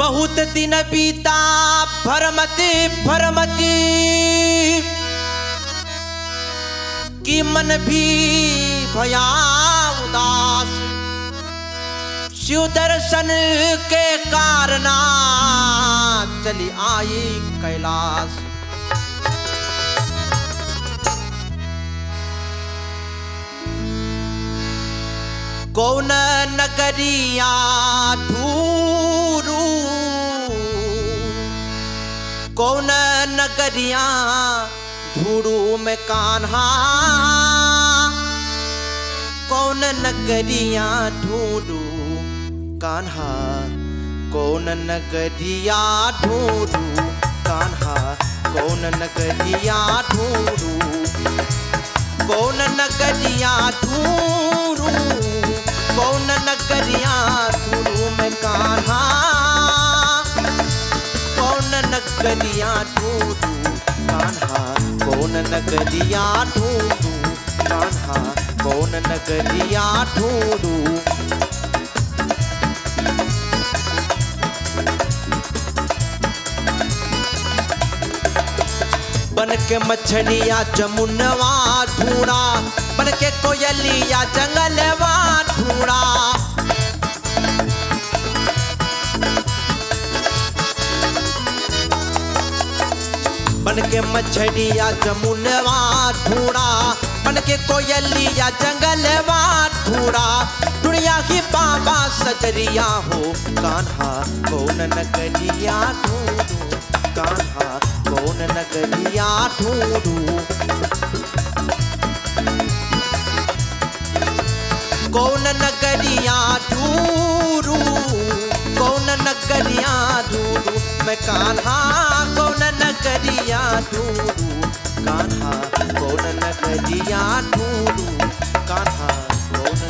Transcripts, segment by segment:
बहुत दिन बीता भरमती भरमती कि मन भी भया उदास। शिव दर्शन के कारण चली आई कैलाश। कौन नगरिया ढूंढू, कौन नगरिया ढूंढू मैं कान्हा, कौन नगरिया ढूंढू कान्हा, कौन नगरिया ढूंढू कान्हा, कौन नगरिया ढूंढू, कौन नगरिया ढूंढू, कौन नगरिया ढूंढू मैं कान्हा, कौन नगरिया ढूंढू कान्हा, कौन नगरिया ढूंढू कान्हा, कौन नगरिया ढूंढू। बन के मछलिया जमुनवा ढूंढा, बन के कोयलिया जंगलवा ढूंढा, बन के मछलिया जमुनवा ढूंढा, बन के कोयलिया जंगलवा ढूंढा। दुनिया की बाबा सजरिया हो कान्हा, कौन नगरिया ढूंढू कान्हा, कौन नगरिया ढूंढू, कौन नगरिया ढूंढू, कौन नगरिया ढूंढू मैं कान्हा, कौन नगरिया ढूंढू कान्हा, कौन नगरिया ढूंढू कान्हा, कौन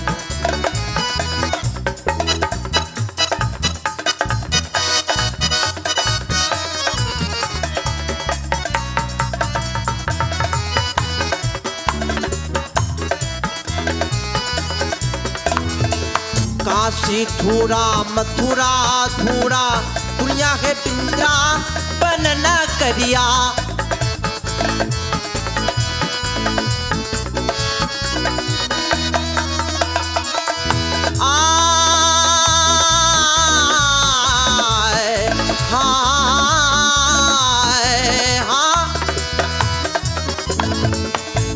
काशी थूरा मथुरा थूरा, दुनिया है पिंजरा बन न करिया।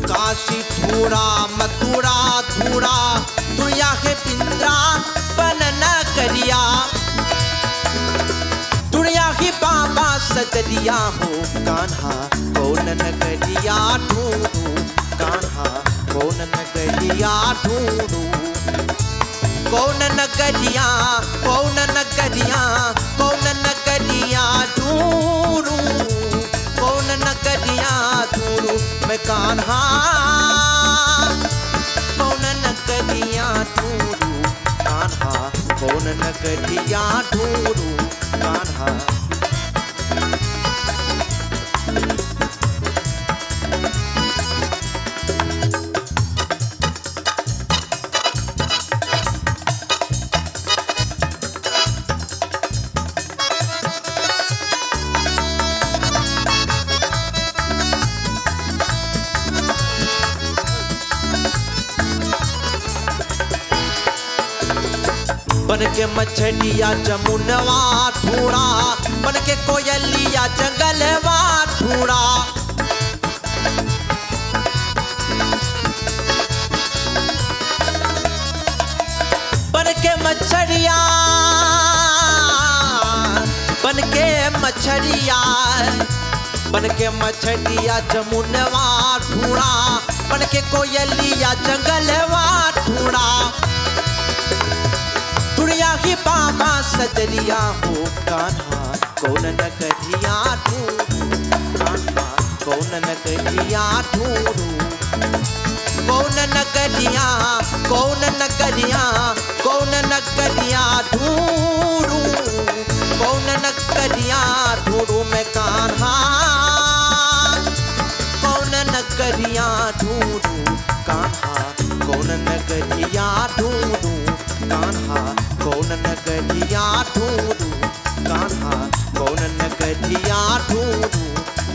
काशी थूरा मथुरा थूरा, दुनिया के पिंजरा बन न करिया। दुनिया की बाबा सजरिया हो कान्हा, कौन नगरिया ढूंढू कान्हा, कौन नगरिया ढूंढू, कौन नगरिया, कौन नगरिया, कौन नगरिया ढूंढू, कौन नगरिया ढूंढू मैं कान्हा, कौन नगरिया ढूंढू कान्हा, कौन नगरिया ढूंढू कान्हा। बन के मछलिया जमुनवा ढूंढा, बन के कोयलिया जंगलवा ढूंढा, बन के मछलिया, बन के मछलिया, बन के मछलिया जमुनवा ढूंढा, बन के कोयलिया जंगलवा ढूंढा। दुनिया की बाबा सजरिया हो कान्हा, कौन नगरिया ढूंढू कान्हा, कौन नगरिया ढूंढू, कौन नगरिया, कौन नगरिया, कौन नगरिया ढूंढू, कौन नगरिया ढूंढू मैं कान्हा, कौन नगरिया ढूंढू कान्हा, कौन नगरिया ढूंढू कान्हा, कौन नगरिया ढूंढू कान्हा। नगरिया ढूंढूं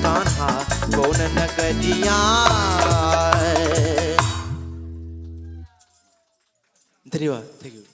कान्हा कौन नगरिया। धन्यवाद, थैंक यू।